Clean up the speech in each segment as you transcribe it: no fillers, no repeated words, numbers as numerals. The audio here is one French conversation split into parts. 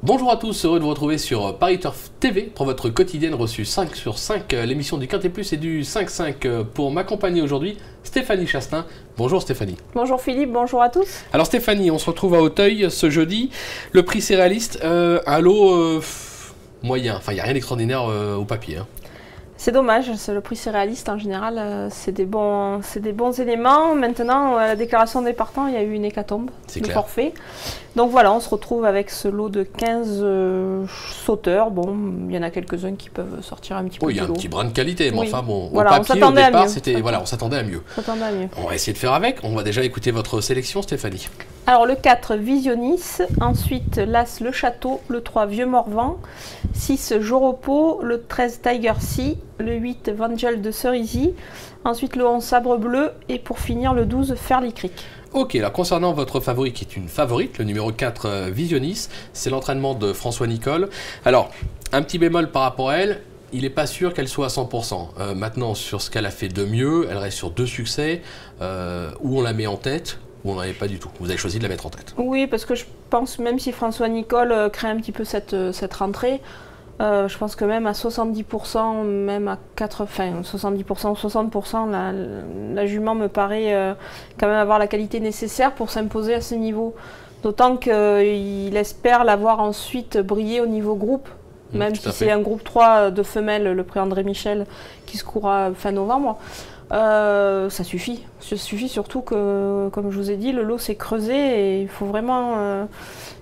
Bonjour à tous, heureux de vous retrouver sur Paris Turf TV pour votre quotidienne reçue 5 sur 5, l'émission du Quintet Plus et du 5-5. Pour m'accompagner aujourd'hui, Stéphanie Chastain. Bonjour Stéphanie. Bonjour Philippe, bonjour à tous. Alors Stéphanie, on se retrouve à Auteuil ce jeudi. Le prix Céréaliste, un lot moyen, enfin il n'y a rien d'extraordinaire au papier. Hein. C'est dommage, le prix Céréaliste en général, c'est des bons éléments. Maintenant, à la déclaration des partants, il y a eu une hécatombe de forfait. Donc voilà, on se retrouve avec ce lot de 15 sauteurs. Bon, il y en a quelques-uns qui peuvent sortir un petit peu. Oui, il y a un petit brin de qualité, mais enfin bon, voilà, au papier, au départ, c'était voilà, on s'attendait à mieux. On va essayer de faire avec. On va déjà écouter votre sélection, Stéphanie. Alors le 4, Visionis, ensuite l'As, le Château, le 3, Vieux Morvan, 6, Joropo, le 13, Tiger Sea, le 8, Vangel de Cerisy, ensuite le 11, Sabre Bleu, et pour finir le 12, Fairly Creek. Ok, alors concernant votre favori qui est une favorite, le numéro 4, Visionis, c'est l'entraînement de François Nicole. Alors, un petit bémol par rapport à elle, il n'est pas sûr qu'elle soit à 100%. Maintenant, sur ce qu'elle a fait de mieux, elle reste sur 2 succès, où on la met en tête, ou on n'en avait pas du tout. Vous avez choisi de la mettre en tête. Oui, parce que je pense, même si François Nicole crée un petit peu cette rentrée, je pense que même à 70%, même à 70% ou 60%, la jument me paraît quand même avoir la qualité nécessaire pour s'imposer à ce niveau. D'autant qu'il espère l'avoir ensuite briller au niveau groupe, même si c'est un groupe 3 de femelles, le prix André Michel, qui se courra fin novembre. Ça suffit. Ça suffit surtout que, comme je vous ai dit, le lot s'est creusé et il faut vraiment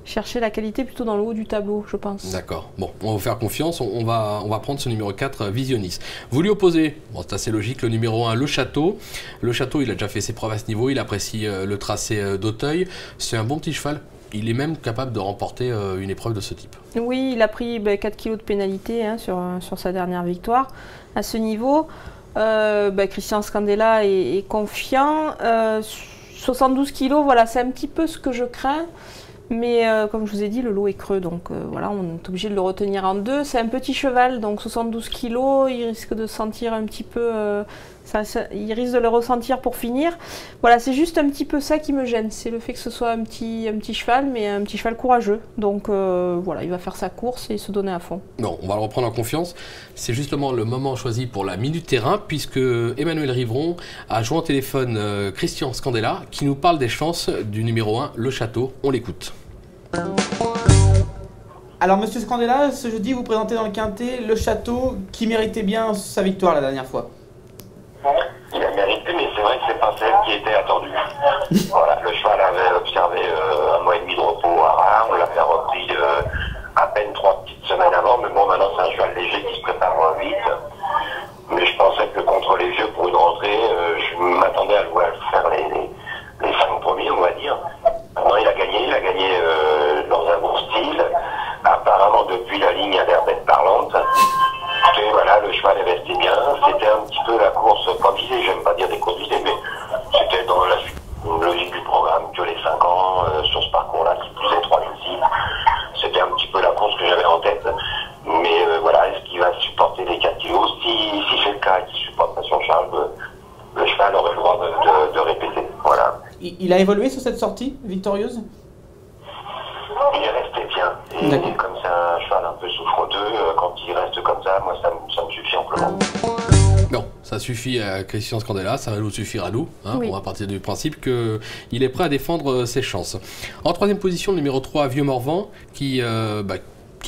chercher la qualité plutôt dans le haut du tableau, je pense. D'accord. Bon, on va vous faire confiance. On va prendre ce numéro 4, Visionis. Vous lui opposez, bon, c'est assez logique, le numéro 1, le Château. Le Château, il a déjà fait ses preuves à ce niveau. Il apprécie le tracé d'Auteuil. C'est un bon petit cheval. Il est même capable de remporter une épreuve de ce type. Oui, il a pris 4 kilos de pénalité hein, sur sa dernière victoire. À ce niveau, Christian Scandella est confiant. 72 kilos, voilà, c'est un petit peu ce que je crains. Mais comme je vous ai dit, le lot est creux, donc voilà, on est obligé de le retenir en deux. C'est un petit cheval, donc 72 kilos, il risque de sentir un petit peu... il risque de le ressentir pour finir. Voilà, c'est juste un petit peu ça qui me gêne. C'est le fait que ce soit un petit cheval, mais un petit cheval courageux. Donc voilà, il va faire sa course et se donner à fond. Non, on va le reprendre en confiance. C'est justement le moment choisi pour la Minute Terrain, puisque Emmanuel Rivron a joint au téléphone Christian Scandella, qui nous parle des chances du numéro 1, le Château. On l'écoute. Alors Monsieur Scandella, ce jeudi vous présentez dans le Quintet le Château qui méritait bien sa victoire la dernière fois. Il a mérité, mais c'est vrai que c'est pas celle qui était attendue. Voilà, le cheval avait observé un mois et demi de repos à Reims, on l'avait repris à peine 3 petites semaines avant, mais bon, maintenant c'est un cheval léger qui se prépare vite. Mais je pensais que contre les vieux pour une rentrée, je m'attendais à le voir faire les 5 premiers, on va dire. Maintenant il a gagné dans un bon style. Apparemment depuis la ligne a l'air d'être parlante. Et voilà, le cheval est resté bien. C'était un petit peu la course pas visée, j'aime pas dire des courses visées, mais c'était dans la logique du programme que les 5 ans sur ce parcours-là, qui plus est 3006. C'était un petit peu la course que j'avais en tête. Mais voilà, est-ce qu'il va supporter les 4 kilos? Si c'est le cas et qu'il supporte pas son charge, le cheval aurait le droit de répéter. Voilà. Il a évolué sur cette sortie victorieuse? Il est resté bien. Et comme c'est un cheval un peu souffroteux, quand il reste comme ça, moi ça me suffit amplement. Non, ça suffit à Christian Scandella, ça va nous suffire à nous. Hein. Oui. On va partir du principe qu'il est prêt à défendre ses chances. En troisième position, le numéro 3, Vieux Morvan, qui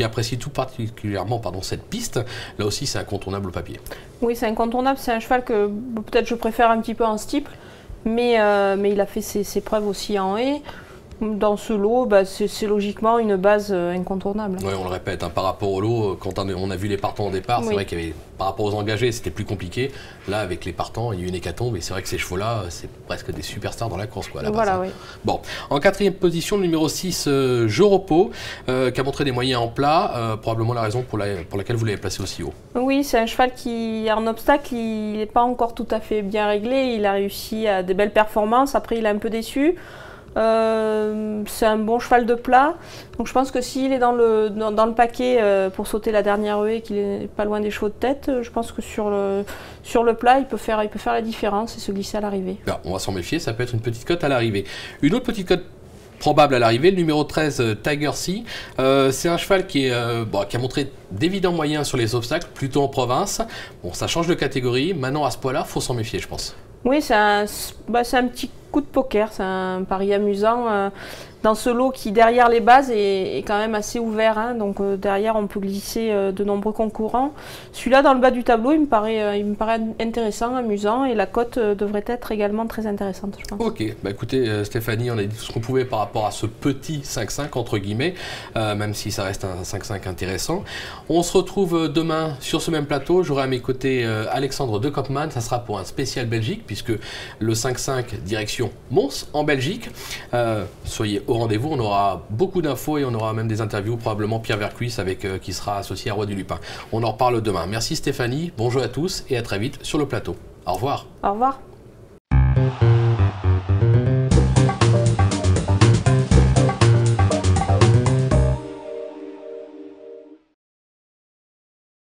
apprécie tout particulièrement cette piste. Là aussi, c'est incontournable au papier. Oui, c'est incontournable. C'est un cheval que peut-être je préfère un petit peu en steeple, mais il a fait ses preuves aussi en haie. Dans ce lot, c'est logiquement une base incontournable. Oui, on le répète, hein, par rapport au lot, quand on a vu les partants au départ, c'est vrai qu'il y avait, par rapport aux engagés, c'était plus compliqué. Là, avec les partants, il y a eu une hécatombe, et c'est vrai que ces chevaux-là, c'est presque des superstars dans la course, quoi, à la base, voilà, hein. oui. Bon, en quatrième position, le numéro 6, Joropo, qui a montré des moyens en plat, probablement la raison pour laquelle vous l'avez placé aussi haut. Oui, c'est un cheval qui, en obstacle, il n'est pas encore tout à fait bien réglé. Il a réussi à des belles performances, après il est un peu déçu. C'est un bon cheval de plat, donc je pense que s'il est dans le paquet pour sauter la dernière haie et qu'il est pas loin des chevaux de tête, je pense que sur le plat il peut faire la différence et se glisser à l'arrivée. On va s'en méfier, ça peut être une petite cote à l'arrivée. Une autre petite cote probable à l'arrivée, le numéro 13, Tiger Sea. C'est un cheval qui a montré d'évidents moyens sur les obstacles, plutôt en province. Bon, ça change de catégorie. Maintenant, à ce poids-là, il faut s'en méfier, je pense. Oui, c'est un petit coup de poker, c'est un pari amusant dans ce lot qui, derrière les bases, est quand même assez ouvert. Hein, donc derrière, on peut glisser de nombreux concurrents. Celui-là, dans le bas du tableau, il me paraît intéressant, amusant, et la cote devrait être également très intéressante, je pense. Ok, bah écoutez Stéphanie, on a dit tout ce qu'on pouvait par rapport à ce petit 5-5, entre guillemets, même si ça reste un 5-5 intéressant. On se retrouve demain sur ce même plateau. J'aurai à mes côtés Alexandre de Kopman. Ça sera pour un spécial Belgique, puisque le 5-5 direction Mons en Belgique. Soyez au rendez-vous, on aura beaucoup d'infos et on aura même des interviews, probablement Pierre Vercuis qui sera associé à Roi du Lupin. On en reparle demain. Merci Stéphanie, bonjour à tous et à très vite sur le plateau. Au revoir. Au revoir.